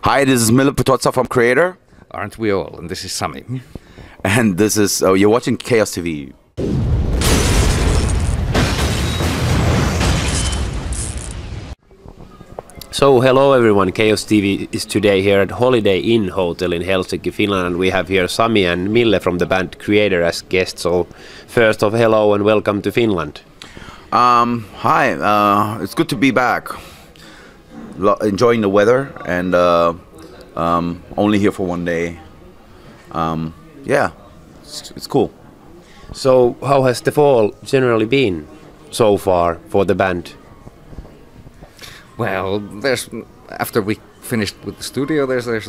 Hi, this is Mille Petrozza from Kreator. Aren't we all? And this is Sami. And this is, you're watching Chaos TV. So hello everyone, Chaos TV is today here at Holiday Inn Hotel in Helsinki, Finland, and we have here Sami and Mille from the band Kreator as guests. So first off, hello and welcome to Finland. Hi, it's good to be back. Enjoying the weather and only here for one day. Yeah, it's cool. So how has the fall generally been so far for the band? Well, after we finished with the studio, there's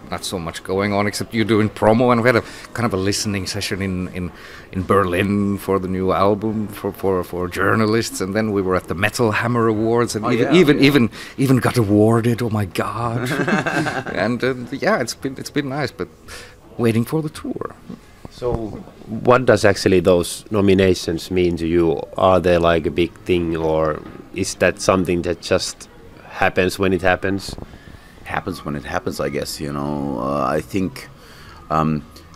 not so much going on except you doing promo, and we had a kind of a listening session in Berlin for the new album for journalists, and then we were at the Metal Hammer Awards, and even got awarded. Oh my God! And yeah, it's been nice, but waiting for the tour. So what does actually those nominations mean to you? Are they like a big thing, or is that something that just happens when it happens? Happens when it happens, I guess. You know, I think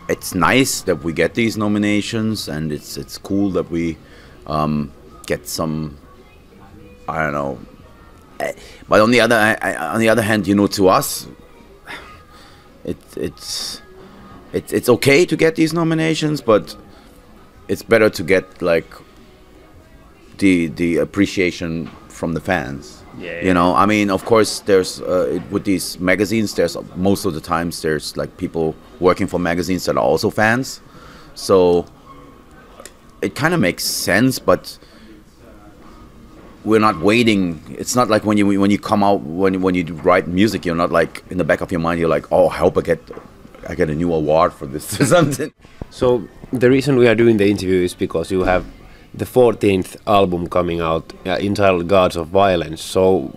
it's nice that we get these nominations, and it's cool that we get some. I don't know, but on the other hand, you know, to us, it's okay to get these nominations, but it's better to get like the appreciation from the fans. Yeah. You know, I mean, of course, there's with these magazines, there's most of the times there's like people working for magazines that are also fans, so it kind of makes sense. But we're not waiting. It's not like when you come out when you write music, you're not like in the back of your mind, you're like, oh, I hope I get a new award for this or something. So the reason we are doing the interview is because you have the 14th album coming out, entitled Gods of Violence. So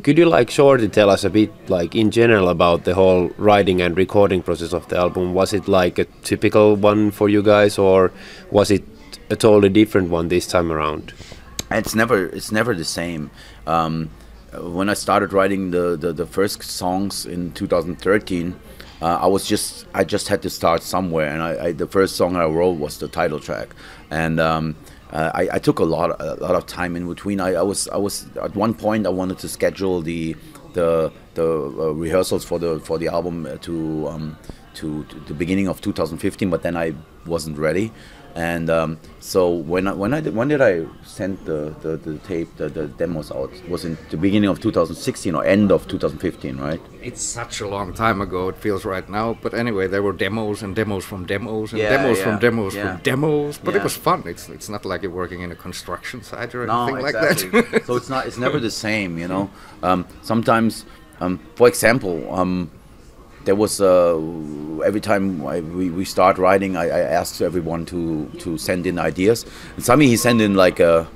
could you like shortly tell us a bit like in general about the whole writing and recording process of the album? Was it like a typical one for you guys, or was it a totally different one this time around? It's never the same. When I started writing the first songs in 2013, I just had to start somewhere, and the first song I wrote was the title track, and I took a lot of time in between. I was at one point I wanted to schedule the rehearsals for the album to the beginning of 2015, but then I wasn't ready. And so when did I send the tape, the demos out? Was in the beginning of 2016 or end of 2015, right? It's such a long time ago, it feels right now. But anyway, there were demos and demos from demos and from demos. But it was fun. It's not like you're working in a construction site or anything like that. So it's never the same, you know. Sometimes, for example, there was every time we start writing, I asked everyone to send in ideas. And Sami, he sent in like an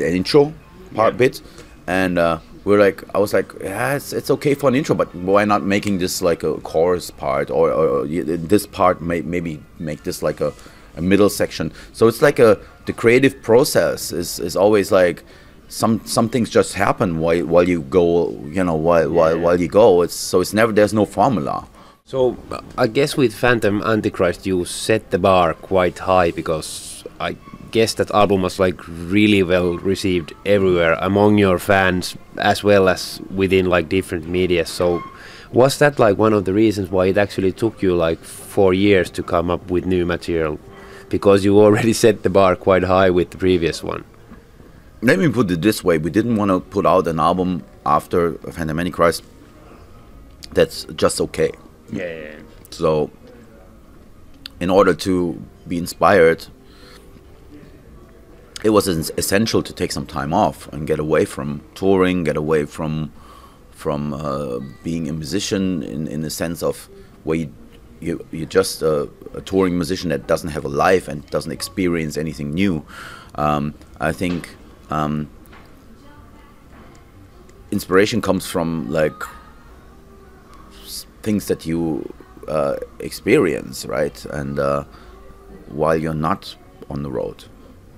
intro bit, and I was like, yeah, it's okay for an intro, but why not making this like a chorus part, or this part maybe make this like a middle section. So it's like the creative process is always like. Some things just happen while you go, you know, while you go. It's never, there's no formula. So I guess with Phantom Antichrist you set the bar quite high, because I guess that album was like really well received everywhere among your fans as well as within like different media. So was that like one of the reasons why it actually took you like 4 years to come up with new material, because you already set the bar quite high with the previous one? Let me put it this way: we didn't want to put out an album after Phantom Antichrist that's just okay. Yeah. So, in order to be inspired, it was essential to take some time off and get away from touring, get away from being a musician in the sense of where you're just a touring musician that doesn't have a life and doesn't experience anything new. I think. Inspiration comes from like things that you experience, right? And while you're not on the road,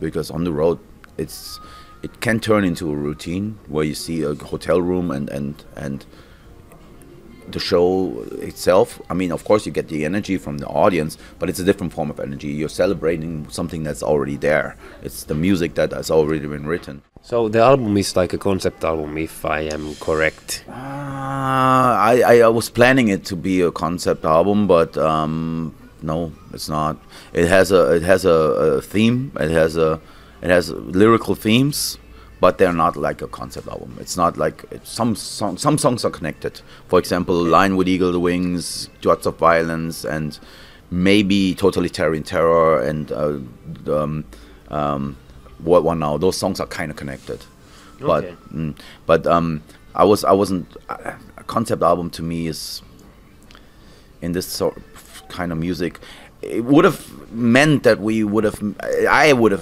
because on the road it can turn into a routine where you see a hotel room and the show itself. I mean, of course, you get the energy from the audience, but it's a different form of energy. You're celebrating something that's already there. It's the music that has already been written. So the album is like a concept album, if I am correct. I was planning it to be a concept album, but no, it's not. It has a theme. It has lyrical themes, but they're not like a concept album. It's not like some songs are connected. For example, Line with Eagle Wings, Gods of Violence, and maybe Totalitarian Terror and What One Now. Those songs are kind of connected, Okay. but I wasn't. A concept album to me is in this sort of kind of music. It would have meant that I would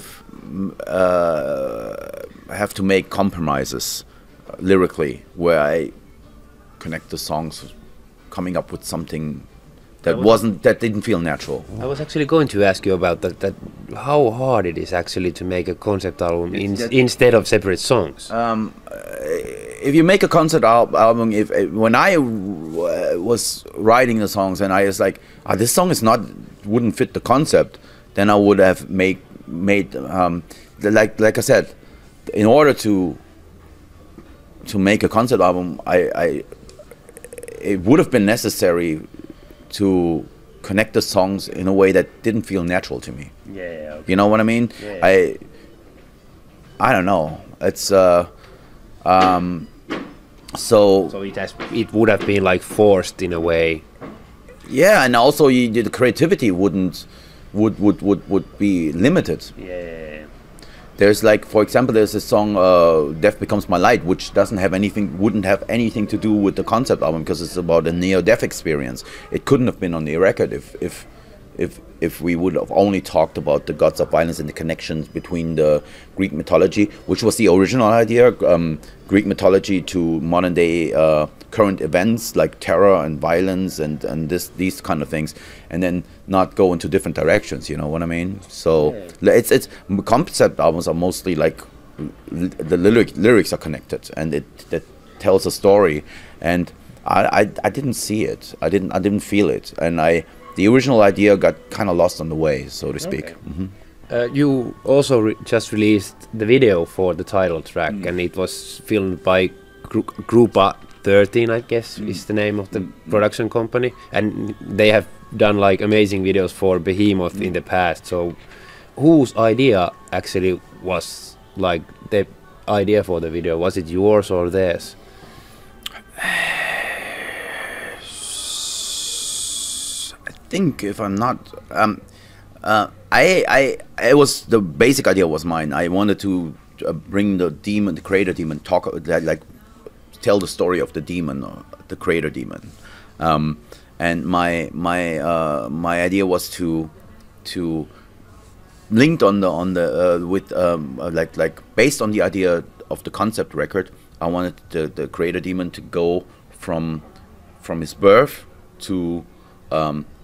have to make compromises lyrically, where I connect the songs, coming up with something that didn't feel natural. I was actually going to ask you about that how hard it is actually to make a concept album instead of separate songs. If you make a concept album, when I was writing the songs and I was like, this song wouldn't fit the concept, then I would have made like I said, in order to make a concept album, it would have been necessary to connect the songs in a way that didn't feel natural to me. Yeah. Okay. You know what I mean? Yeah. I don't know. It's so it would have been like forced in a way. Yeah, and also the creativity would be limited. Yeah. There's like, for example, there's a song "Death Becomes My Light," which wouldn't have anything to do with the concept album because it's about a near-death experience. It couldn't have been on the record if we would have only talked about the gods of violence and the connections between the Greek mythology, which was the original idea, Greek mythology to modern day current events like terror and violence and these kind of things, and then not go into different directions. You know what I mean? So it's concept albums are mostly like the lyrics are connected and that tells a story, and I didn't see it. I didn't feel it, and the original idea got kind of lost on the way, so to speak. Okay. Mm-hmm. You also just released the video for the title track, and it was filmed by Grupa 13, I guess, is the name of the production company, and they have done like amazing videos for Behemoth in the past. So, whose idea actually was like the idea for the video? Was it yours or theirs? I think if I'm not, it was the basic idea was mine. I wanted to bring the demon, the creator demon, tell the story of the demon, or the creator demon, and my idea was to linked on the with based on the idea of the concept record. I wanted the creator demon to go from his birth to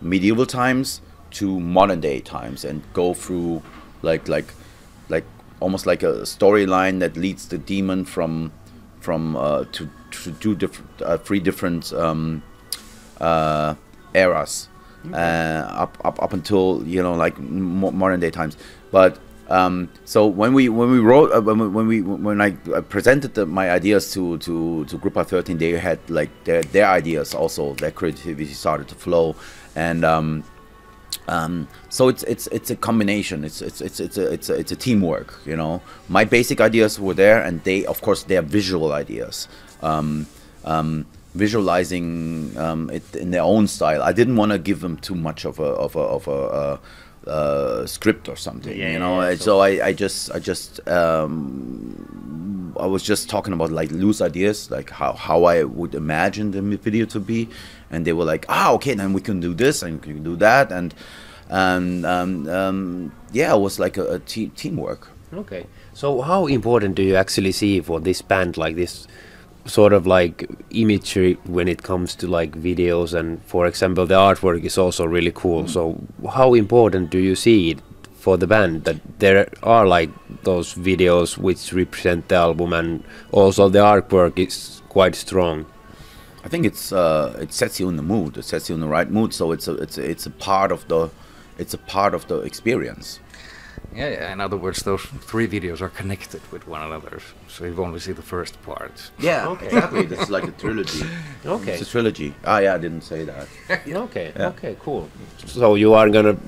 medieval times to modern day times and go through like almost like a storyline that leads the demon from to do three different eras, up until like modern day times. But so when we wrote when I presented my ideas to Grupa 13, they had like their ideas also. Their creativity started to flow, and so it's a combination. It's a teamwork. My basic ideas were there, and they, of course, their visual ideas. Visualizing it in their own style. I didn't want to give them too much of a script or something, So I was just talking about like loose ideas, like how I would imagine the video to be, and they were like, okay, then we can do this and we can do that, and it was like a teamwork. Okay, so how important do you actually see for this band, like this sort of like imagery when it comes to like videos, and for example the artwork is also really cool. So how important do you see it for the band that there are like those videos which represent the album, and also the artwork is quite strong? I think it sets you in the mood. It sets you in the right mood. So it's a part of the experience. Yeah, in other words, those 3 videos are connected with one another, so you only see the first part. Yeah, okay. Exactly. It's like a trilogy. Okay. It's a trilogy. Ah, yeah, I didn't say that. Okay. Yeah. Okay. Cool. So you are gonna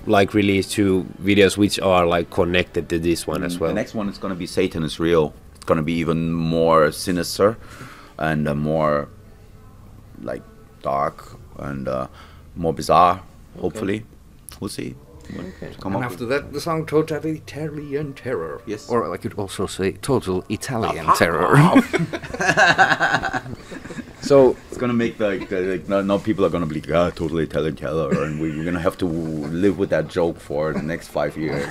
like release 2 videos which are like connected to this one as well. The next one is gonna be Satan is Real. It's gonna be even more sinister and more like dark and more bizarre. Hopefully, we'll see. Okay. And after that, the song Totalitarian Terror. Yes. Or I could also say Total Italian Terror. So It's gonna make now people are gonna be like, totally Italian Terror, and we're gonna have to live with that joke for the next 5 years.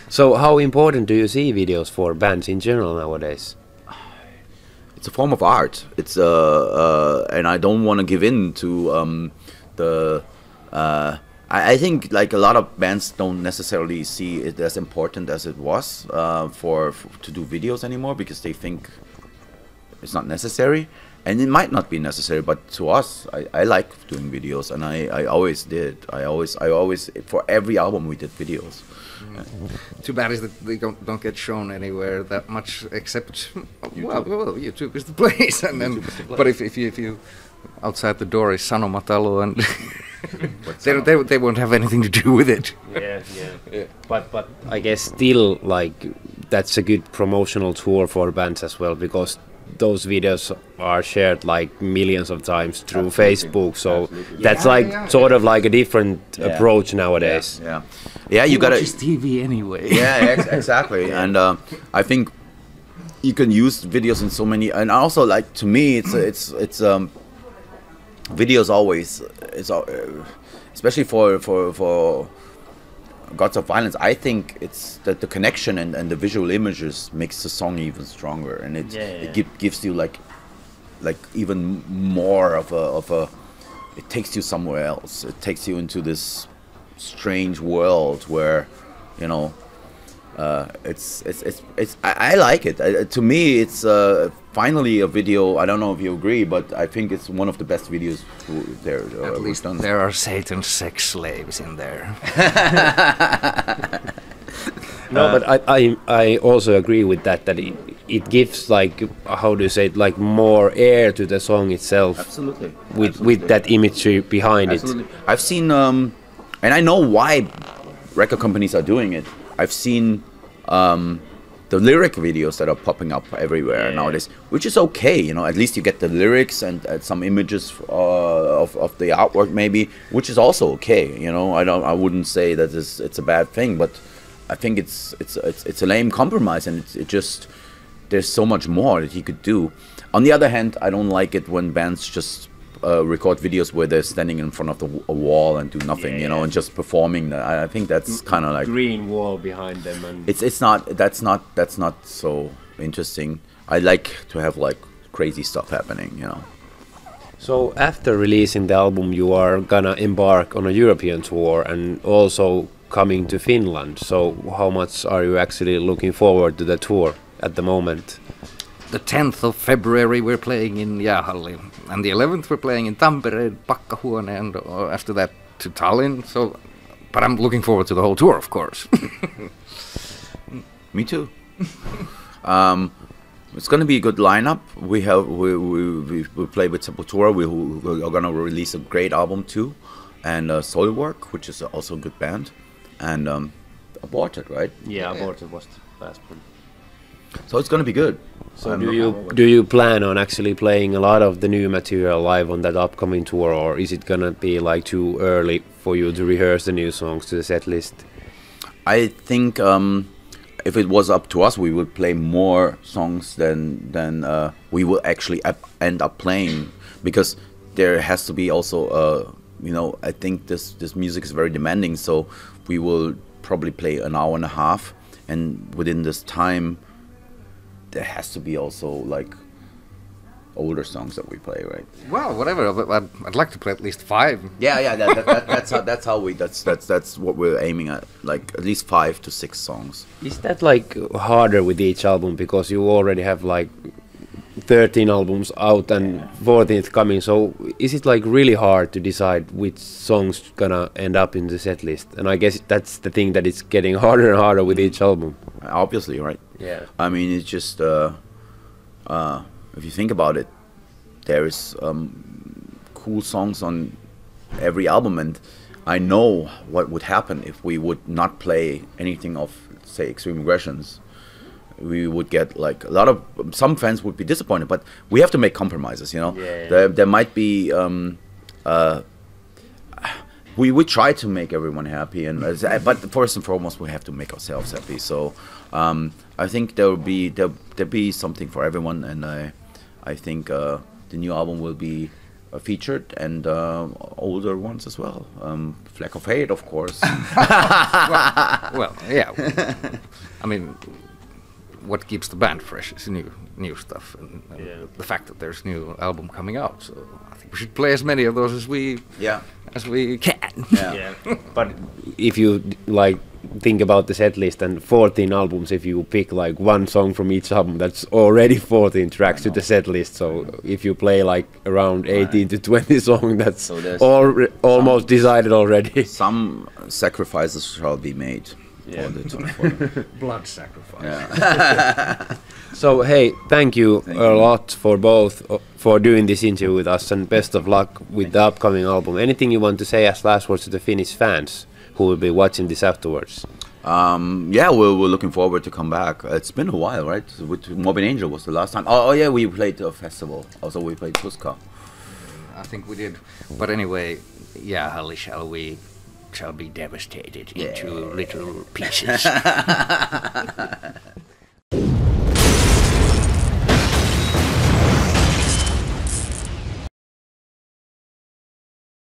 so how important do you see videos for bands in general nowadays? It's a form of art. It's and I don't want to give in to the. I think like a lot of bands don't necessarily see it as important as it was for to do videos anymore because they think it's not necessary, and it might not be necessary. But to us, I like doing videos, and I always did. I always for every album we did videos. Too bad is that they don't get shown anywhere that much, except well, YouTube is the place. And then, but if you outside the door is Sanomatalo and they won't have anything to do with it. Yeah. But I guess still like that's a good promotional tour for bands as well, because those videos are shared like millions of times through Facebook. So that's sort of like a different approach nowadays. Yeah. You gotta. Watches TV anyway. Yeah, exactly. And I think you can use videos in so many. And also, like to me, it's videos always. Especially for Gods of Violence, I think it's that the connection and the visual images makes the song even stronger, and it gives you like even more of a. It takes you somewhere else. It takes you into this strange world where, you know, I like it. To me, it's finally a video. I don't know if you agree, but I think it's one of the best videos there. At least done. There are Satan's sex slaves in there. No, but I also agree with that it gives like, how do you say it, like more air to the song itself. Absolutely. With that imagery behind it. I've seen and I know why record companies are doing it. I've seen the lyric videos that are popping up everywhere nowadays, which is okay, you know. At least you get the lyrics and some images of the artwork, maybe, which is also okay, you know. I wouldn't say that it's a bad thing, but I think it's a lame compromise, and it just, there's so much more that he could do. On the other hand, I don't like it when bands just record videos where they're standing in front of a wall and do nothing, you know, and just performing. I think that's kind of like green wall behind them, and that's not so interesting. I like to have like crazy stuff happening, you know. So after releasing the album, you are gonna embark on a European tour and also coming to Finland. So how much are you actually looking forward to the tour at the moment? The 10th of February we're playing in Jäähalli, and the 11th we're playing in Tampere, Pakkahuone, and after that to Tallinn. So, but I'm looking forward to the whole tour, of course. Me too. It's going to be a good lineup. We play with Sepultura. We are going to release a great album too, and Soilwork, which is also a good band, and Aborted, right? Yeah, Aborted was the last one. So it's going to be good. So do you plan on actually playing a lot of the new material live on that upcoming tour, or is it gonna be like too early for you to rehearse the new songs to the set list? I think if it was up to us, we would play more songs than we will actually end up playing, because there has to be also you know, I think this music is very demanding, so we will probably play an hour and a half, and within this time there has to be also like older songs that we play, right? Well, whatever. I'd like to play at least 5. Yeah. That's what we're aiming at. Like at least 5 to 6 songs. Is that like harder with each album, because you already have like 13 albums out and 14th coming. So is it like really hard to decide which songs gonna end up in the set list? And I guess that's the thing that it's getting harder and harder with each album. Obviously, right? Yeah. I mean, it's just if you think about it, there is cool songs on every album, and I know what would happen if we would not play anything of, say, Extreme Aggressions. We would get like a lot of some fans would be disappointed, but we have to make compromises, you know. Yeah. There might be we try to make everyone happy, and but first and foremost we have to make ourselves happy. So I think there'll be something for everyone, and I think the new album will be featured, and older ones as well. Flag of Hate, of course. well, yeah. I mean, what keeps the band fresh is new stuff, and the fact that there's new album coming out. So I think we should play as many of those as we can. Yeah. But if you like think about the set list and 14 albums, if you pick like one song from each album, that's already 14 tracks to the set list. So if you play like around 18 to 20 songs, that's so almost decided already. Some sacrifices shall be made. Yeah. For the Blood sacrifice. yeah. So hey, thank you a lot for both for doing this interview with us, and best of luck with the upcoming album. Anything you want to say as last words to the Finnish fans who will be watching this afterwards? Yeah, we're looking forward to come back. It's been a while, right? With Morbid Angel was the last time. Oh yeah, we played a festival. Also, we played Tuska. I think we did. But anyway, yeah, shall be devastated into little pieces.